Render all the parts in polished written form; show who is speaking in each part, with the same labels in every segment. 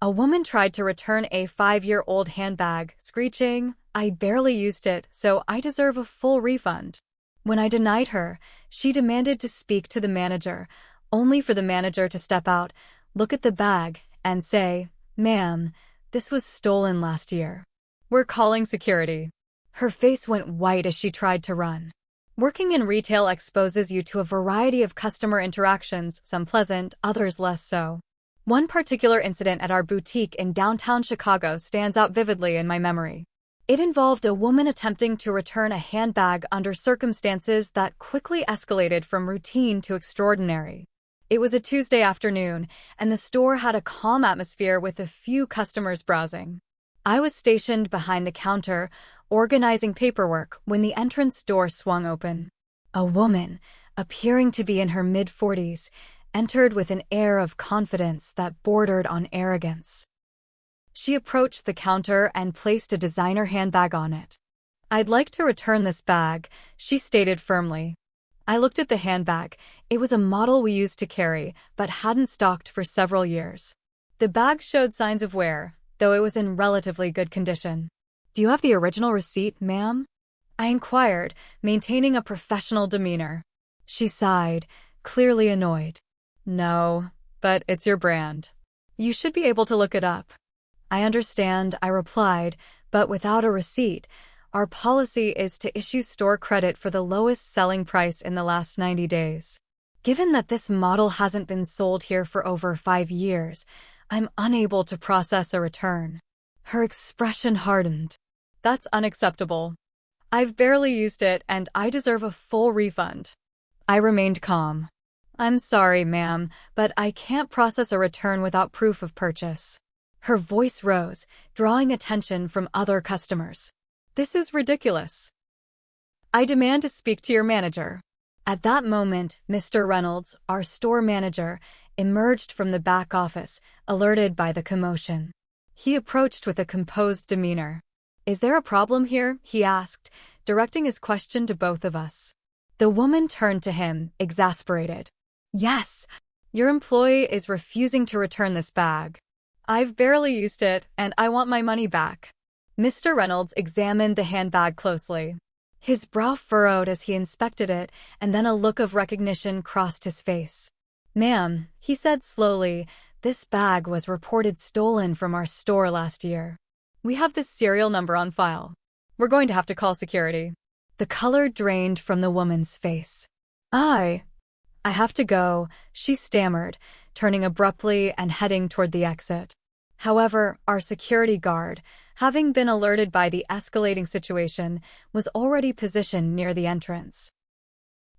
Speaker 1: A woman tried to return a 5-year-old handbag, screeching, "I barely used it, so I deserve a full refund." When I denied her, she demanded to speak to the manager, only for the manager to step out, look at the bag, and say, "Ma'am, this was stolen last year. We're calling security." Her face went white as she tried to run. Working in retail exposes you to a variety of customer interactions, some pleasant, others less so. One particular incident at our boutique in downtown Chicago stands out vividly in my memory. It involved a woman attempting to return a handbag under circumstances that quickly escalated from routine to extraordinary. It was a Tuesday afternoon, and the store had a calm atmosphere with a few customers browsing. I was stationed behind the counter, organizing paperwork, when the entrance door swung open. A woman, appearing to be in her mid-40s, entered with an air of confidence that bordered on arrogance. She approached the counter and placed a designer handbag on it. "I'd like to return this bag," she stated firmly. I looked at the handbag. It was a model we used to carry, but hadn't stocked for several years. The bag showed signs of wear, though it was in relatively good condition. "Do you have the original receipt, ma'am?" I inquired, maintaining a professional demeanor. She sighed, clearly annoyed. "No, but it's your brand. You should be able to look it up." "I understand," I replied, "but without a receipt, our policy is to issue store credit for the lowest selling price in the last 90 days. Given that this model hasn't been sold here for over 5 years, I'm unable to process a return." Her expression hardened. "That's unacceptable. I've barely used it, and I deserve a full refund." I remained calm. "I'm sorry, ma'am, but I can't process a return without proof of purchase." Her voice rose, drawing attention from other customers. "This is ridiculous. I demand to speak to your manager." At that moment, Mr. Reynolds, our store manager, emerged from the back office, alerted by the commotion. He approached with a composed demeanor. "Is there a problem here?" he asked, directing his question to both of us. The woman turned to him, exasperated. "Yes, your employee is refusing to return this bag. I've barely used it, and I want my money back." Mr. Reynolds examined the handbag closely. His brow furrowed as he inspected it, and then a look of recognition crossed his face. "Ma'am," he said slowly, "this bag was reported stolen from our store last year. We have this serial number on file. We're going to have to call security." The color drained from the woman's face. I have to go," she stammered, turning abruptly and heading toward the exit. However, our security guard, having been alerted by the escalating situation, was already positioned near the entrance.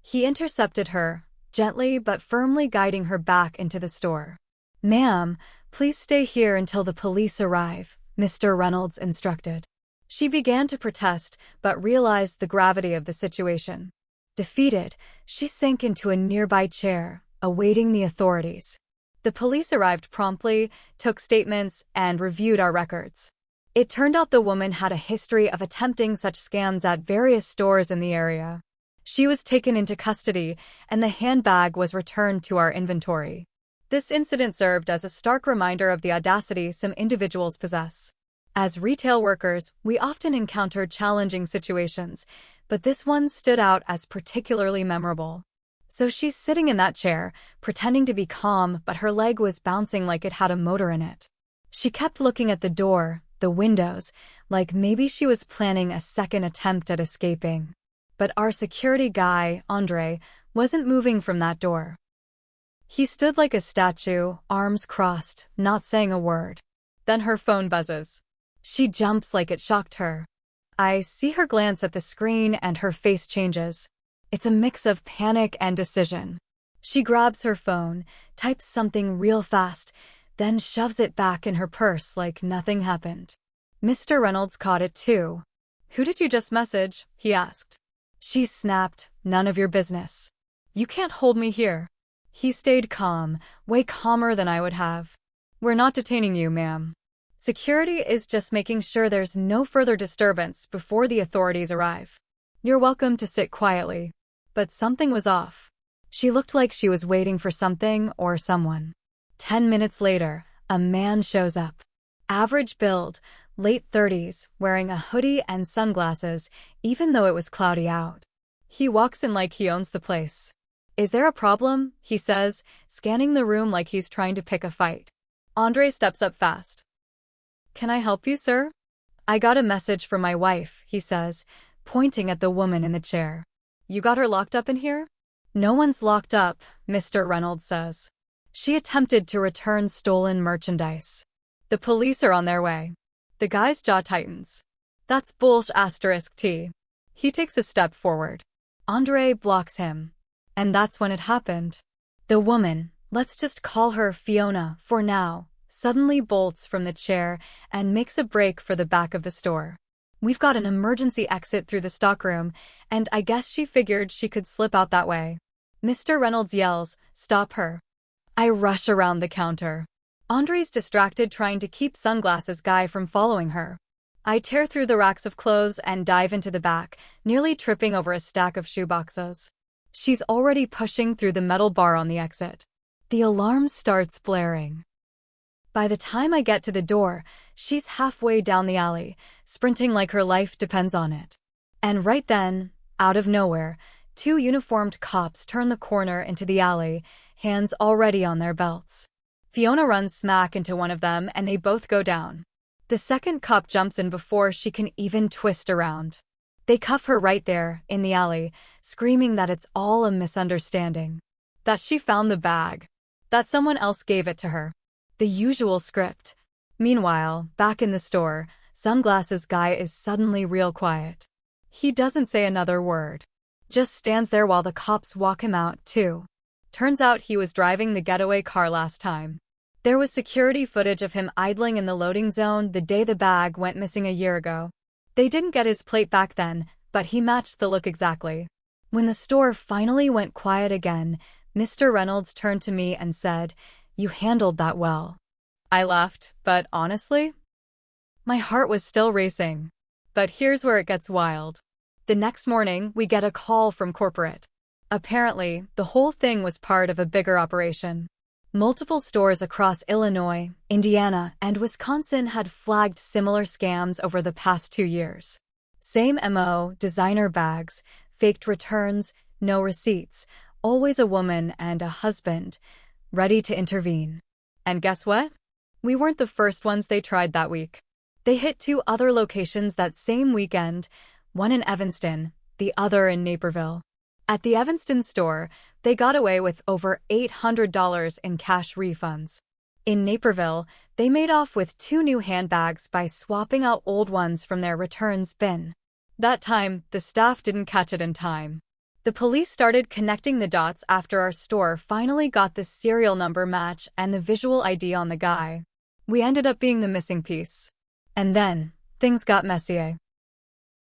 Speaker 1: He intercepted her, gently but firmly guiding her back into the store. "Ma'am, please stay here until the police arrive," Mr. Reynolds instructed. She began to protest, but realized the gravity of the situation. Defeated, she sank into a nearby chair, awaiting the authorities. The police arrived promptly, took statements, and reviewed our records. It turned out the woman had a history of attempting such scams at various stores in the area. She was taken into custody, and the handbag was returned to our inventory. This incident served as a stark reminder of the audacity some individuals possess. As retail workers, we often encounter challenging situations, but this one stood out as particularly memorable. So she's sitting in that chair, pretending to be calm, but her leg was bouncing like it had a motor in it. She kept looking at the door, the windows, like maybe she was planning a second attempt at escaping. But our security guy, Andre, wasn't moving from that door. He stood like a statue, arms crossed, not saying a word. Then her phone buzzes. She jumps like it shocked her. I see her glance at the screen and her face changes. It's a mix of panic and decision. She grabs her phone, types something real fast, then shoves it back in her purse like nothing happened. Mr. Reynolds caught it too. "Who did you just message?" he asked. She snapped, "None of your business. You can't hold me here." He stayed calm, way calmer than I would have. "We're not detaining you, ma'am. Security is just making sure there's no further disturbance before the authorities arrive. You're welcome to sit quietly." But something was off. She looked like she was waiting for something or someone. 10 minutes later, A man shows up. Average build, late 30s, wearing a hoodie and sunglasses, even though it was cloudy out. He walks in like he owns the place. "Is there a problem?" he says, scanning the room like he's trying to pick a fight. Andre steps up fast. "Can I help you, sir?" "I got a message from my wife," he says, pointing at the woman in the chair. "You got her locked up in here?" "No one's locked up," Mr. Reynolds says. "She attempted to return stolen merchandise. The police are on their way." The guy's jaw tightens. "That's bullsh*t. He takes a step forward. Andre blocks him. And that's when it happened. The woman, let's just call her Fiona for now, suddenly bolts from the chair and makes a break for the back of the store. "We've got an emergency exit through the stockroom, and I guess she figured she could slip out that way." Mr. Reynolds yells, "Stop her." I rush around the counter. Andre's distracted trying to keep sunglasses guy from following her. I tear through the racks of clothes and dive into the back, nearly tripping over a stack of shoeboxes. She's already pushing through the metal bar on the exit. The alarm starts blaring. By the time I get to the door, she's halfway down the alley, sprinting like her life depends on it. And right then, out of nowhere, two uniformed cops turn the corner into the alley, hands already on their belts. Fiona runs smack into one of them and they both go down. The second cop jumps in before she can even twist around. They cuff her right there, in the alley, screaming that it's all a misunderstanding. That she found the bag. That someone else gave it to her. The usual script. Meanwhile, back in the store, sunglasses guy is suddenly real quiet. He doesn't say another word. Just stands there while the cops walk him out, too. Turns out he was driving the getaway car last time. There was security footage of him idling in the loading zone the day the bag went missing a year ago. They didn't get his plate back then, but he matched the look exactly. When the store finally went quiet again, Mr. Reynolds turned to me and said, "You handled that well." I laughed, but honestly, my heart was still racing. But here's where it gets wild. The next morning, we get a call from corporate. Apparently, the whole thing was part of a bigger operation. Multiple stores across Illinois, Indiana, and Wisconsin had flagged similar scams over the past 2 years. Same MO, designer bags, faked returns, no receipts, always a woman and a husband, ready to intervene. And guess what? We weren't the first ones they tried that week. They hit 2 other locations that same weekend, one in Evanston, the other in Naperville. At the Evanston store, they got away with over $800 in cash refunds. In Naperville, they made off with 2 new handbags by swapping out old ones from their returns bin. That time, the staff didn't catch it in time. The police started connecting the dots after our store finally got the serial number match and the visual ID on the guy. We ended up being the missing piece. And then, things got messy.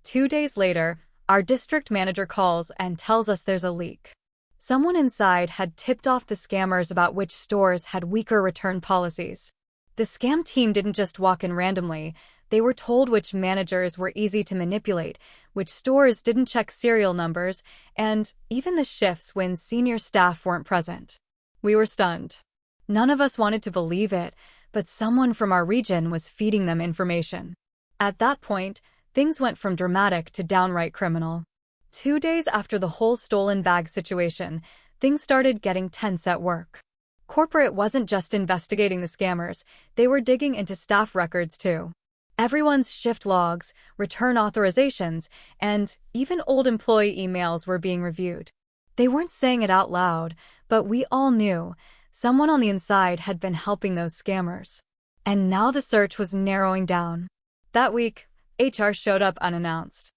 Speaker 1: 2 days later, our district manager calls and tells us there's a leak. Someone inside had tipped off the scammers about which stores had weaker return policies. The scam team didn't just walk in randomly, they were told which managers were easy to manipulate, which stores didn't check serial numbers, and even the shifts when senior staff weren't present. We were stunned. None of us wanted to believe it, but someone from our region was feeding them information. At that point, things went from dramatic to downright criminal. 2 days after the whole stolen bag situation, things started getting tense at work. Corporate wasn't just investigating the scammers, they were digging into staff records too. Everyone's shift logs, return authorizations, and even old employee emails were being reviewed. They weren't saying it out loud, but we all knew someone on the inside had been helping those scammers. And now the search was narrowing down. That week, HR showed up unannounced.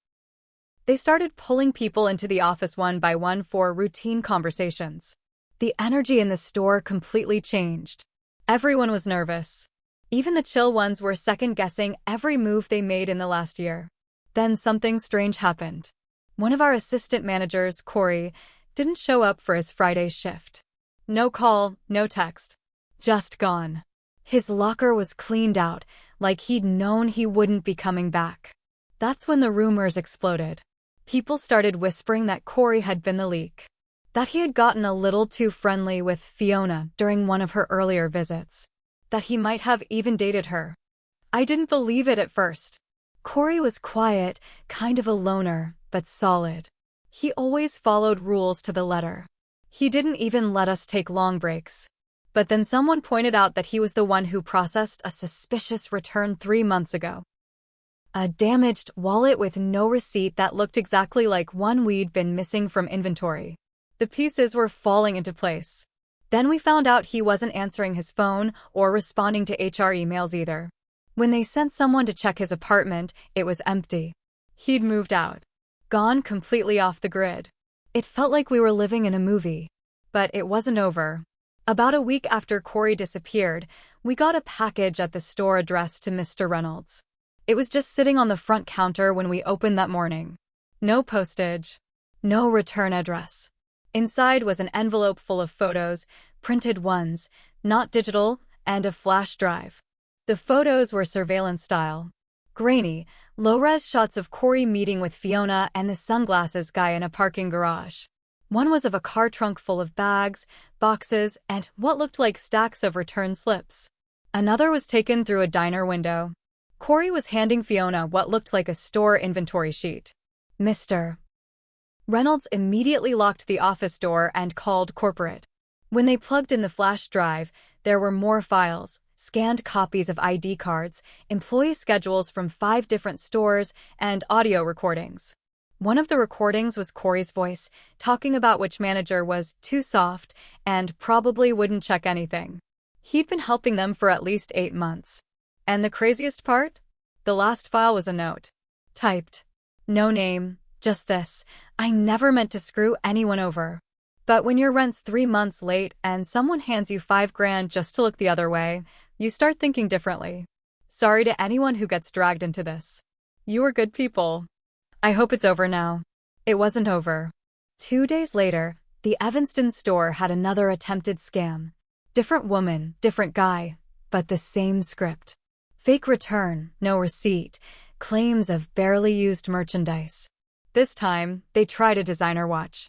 Speaker 1: They started pulling people into the office one by one for routine conversations. The energy in the store completely changed. Everyone was nervous. Even the chill ones were second-guessing every move they made in the last year. Then something strange happened. One of our assistant managers, Corey, didn't show up for his Friday shift. No call, no text. Just gone. His locker was cleaned out, like he'd known he wouldn't be coming back. That's when the rumors exploded. People started whispering that Corey had been the leak. That he had gotten a little too friendly with Fiona during one of her earlier visits. that he might have even dated her. I didn't believe it at first. Corey was quiet, kind of a loner, but solid. He always followed rules to the letter. He didn't even let us take long breaks. But then someone pointed out that he was the one who processed a suspicious return 3 months ago. A damaged wallet with no receipt that looked exactly like one we'd been missing from inventory. The pieces were falling into place. Then we found out he wasn't answering his phone or responding to HR emails either. When they sent someone to check his apartment, it was empty. He'd moved out. Gone completely off the grid. It felt like we were living in a movie. But it wasn't over. About a week after Corey disappeared, we got a package at the store addressed to Mr. Reynolds. It was just sitting on the front counter when we opened that morning. No postage. No return address. Inside was an envelope full of photos, printed ones, not digital, and a flash drive. The photos were surveillance style. Grainy, low-res shots of Corey meeting with Fiona and the sunglasses guy in a parking garage. One was of a car trunk full of bags, boxes, and what looked like stacks of return slips. Another was taken through a diner window. Corey was handing Fiona what looked like a store inventory sheet. Mr. Reynolds immediately locked the office door and called corporate. When they plugged in the flash drive, there were more files, scanned copies of ID cards, employee schedules from 5 different stores, and audio recordings. One of the recordings was Corey's voice, talking about which manager was too soft and probably wouldn't check anything. He'd been helping them for at least 8 months. And the craziest part? The last file was a note. Typed. No name, just this. I never meant to screw anyone over. But when your rent's 3 months late and someone hands you $5,000 just to look the other way, you start thinking differently. Sorry to anyone who gets dragged into this. You were good people. I hope it's over now. It wasn't over. 2 days later, the Evanston store had another attempted scam. Different woman, different guy, but the same script. Fake return, no receipt, claims of barely used merchandise. This time, they tried a designer watch.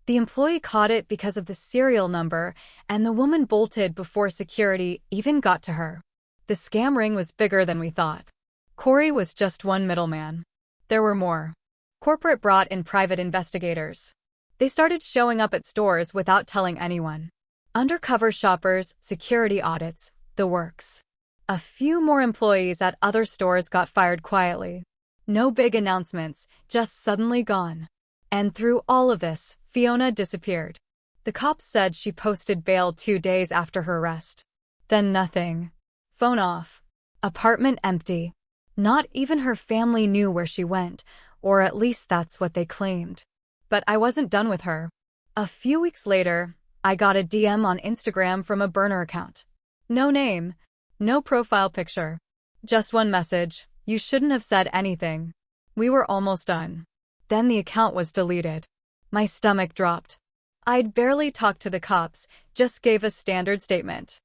Speaker 1: The employee caught it because of the serial number, and the woman bolted before security even got to her. The scam ring was bigger than we thought. Corey was just one middleman. There were more. Corporate brought in private investigators. They started showing up at stores without telling anyone. Undercover shoppers, security audits, the works. A few more employees at other stores got fired quietly. No big announcements, just suddenly gone. And through all of this, Fiona disappeared. The cops said she posted bail 2 days after her arrest. Then nothing. Phone off. Apartment empty. Not even her family knew where she went, or at least that's what they claimed. But I wasn't done with her. A few weeks later, I got a DM on Instagram from a burner account. No name. No profile picture. Just one message. You shouldn't have said anything. We were almost done. Then the account was deleted. My stomach dropped. I'd barely talked to the cops, just gave a standard statement.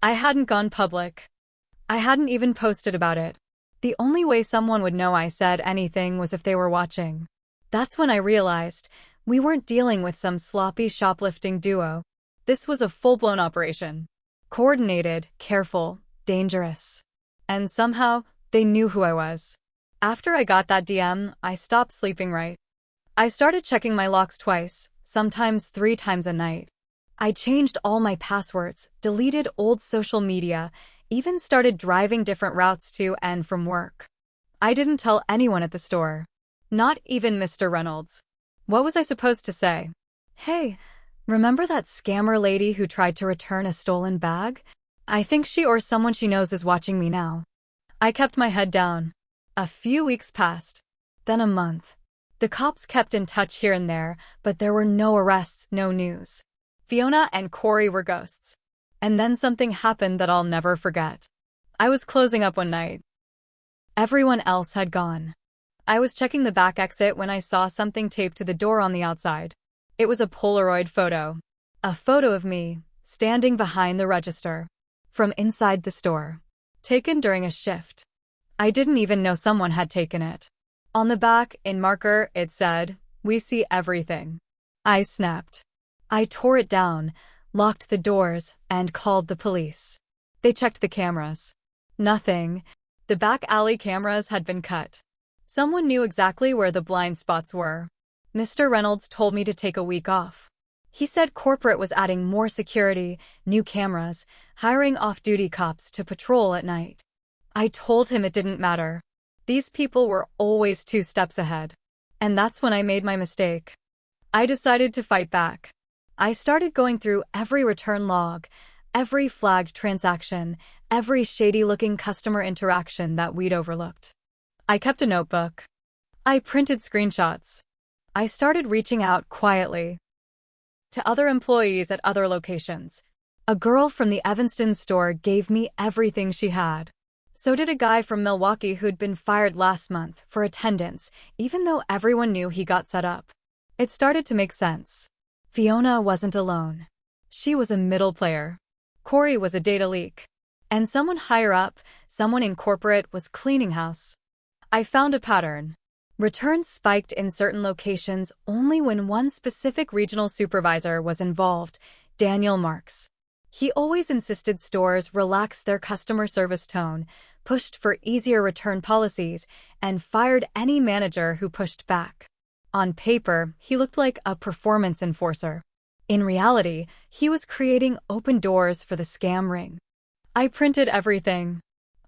Speaker 1: I hadn't gone public. I hadn't even posted about it. The only way someone would know I said anything was if they were watching. That's when I realized we weren't dealing with some sloppy shoplifting duo. This was a full-blown operation. Coordinated, careful, dangerous. And somehow, they knew who I was. After I got that DM, I stopped sleeping right. I started checking my locks twice, sometimes 3 times a night. I changed all my passwords, deleted old social media, even started driving different routes to and from work. I didn't tell anyone at the store. Not even Mr. Reynolds. What was I supposed to say? Hey, remember that scammer lady who tried to return a stolen bag? I think she or someone she knows is watching me now. I kept my head down. A few weeks passed. Then a month. The cops kept in touch here and there, but there were no arrests, no news. Fiona and Corey were ghosts. And then something happened that I'll never forget. I was closing up one night. Everyone else had gone. I was checking the back exit when I saw something taped to the door on the outside. It was a Polaroid photo. A photo of me, standing behind the register. From inside the store. Taken during a shift. I didn't even know someone had taken it. On the back, in marker, it said, "We see everything." I snapped. I tore it down, locked the doors, and called the police. They checked the cameras. Nothing. The back alley cameras had been cut. Someone knew exactly where the blind spots were. Mr. Reynolds told me to take a week off. He said corporate was adding more security, new cameras, hiring off-duty cops to patrol at night. I told him it didn't matter. These people were always 2 steps ahead. And that's when I made my mistake. I decided to fight back. I started going through every return log, every flagged transaction, every shady-looking customer interaction that we'd overlooked. I kept a notebook. I printed screenshots. I started reaching out quietly to other employees at other locations. A girl from the Evanston store gave me everything she had. So did a guy from Milwaukee who'd been fired last month for attendance, even though everyone knew he got set up. It started to make sense. Fiona wasn't alone. She was a middle player. Corey was a data leak. And someone higher up, someone in corporate, was cleaning house. I found a pattern. Returns spiked in certain locations only when one specific regional supervisor was involved, Daniel Marks. He always insisted stores relax their customer service tone, pushed for easier return policies, and fired any manager who pushed back. On paper, he looked like a performance enforcer. In reality, he was creating open doors for the scam ring. I printed everything.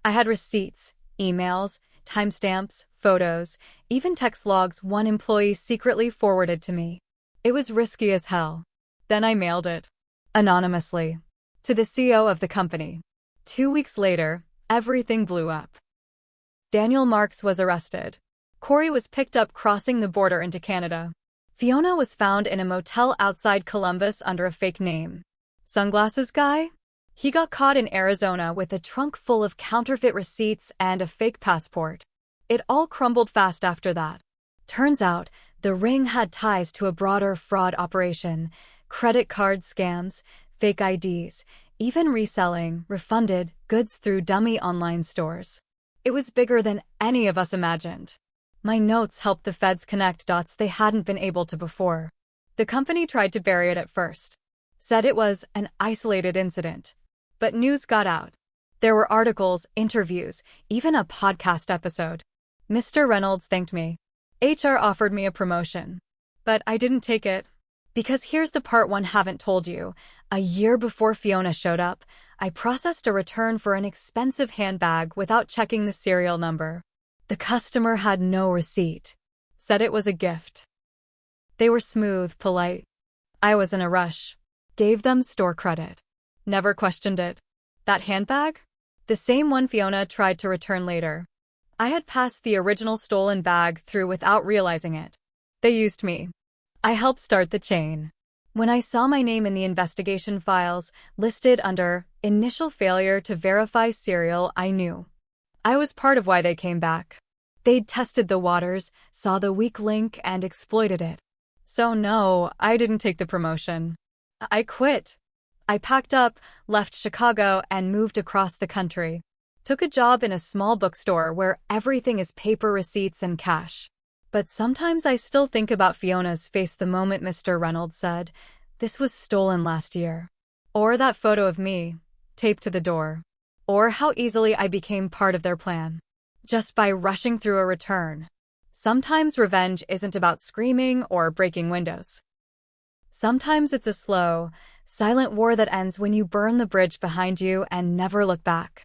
Speaker 1: I had receipts, emails, timestamps, photos, even text logs one employee secretly forwarded to me. It was risky as hell. Then I mailed it. Anonymously. To the CEO of the company. 2 weeks later, everything blew up. Daniel Marks was arrested. Corey was picked up crossing the border into Canada. Fiona was found in a motel outside Columbus under a fake name. Sunglasses guy? He got caught in Arizona with a trunk full of counterfeit receipts and a fake passport. It all crumbled fast after that. Turns out, the ring had ties to a broader fraud operation, credit card scams, fake IDs, even reselling refunded goods through dummy online stores. It was bigger than any of us imagined. My notes helped the feds connect dots they hadn't been able to before. The company tried to bury it at first. Said it was an isolated incident. But news got out. There were articles, interviews, even a podcast episode. Mr. Reynolds thanked me. HR offered me a promotion. But I didn't take it. Because here's the part one haven't told you. A year before Fiona showed up, I processed a return for an expensive handbag without checking the serial number. The customer had no receipt. Said it was a gift. They were smooth, polite. I was in a rush. Gave them store credit. Never questioned it. That handbag? The same one Fiona tried to return later. I had passed the original stolen bag through without realizing it. They used me. I helped start the chain. When I saw my name in the investigation files, listed under initial failure to verify serial, I knew. I was part of why they came back. They'd tested the waters, saw the weak link, and exploited it. So no, I didn't take the promotion. I quit. I packed up, left Chicago, and moved across the country. Took a job in a small bookstore where everything is paper receipts and cash. But sometimes I still think about Fiona's face the moment Mr. Reynolds said, "This was stolen last year." Or that photo of me, taped to the door. Or how easily I became part of their plan. Just by rushing through a return. Sometimes revenge isn't about screaming or breaking windows. Sometimes it's a slow, silent war that ends when you burn the bridge behind you and never look back.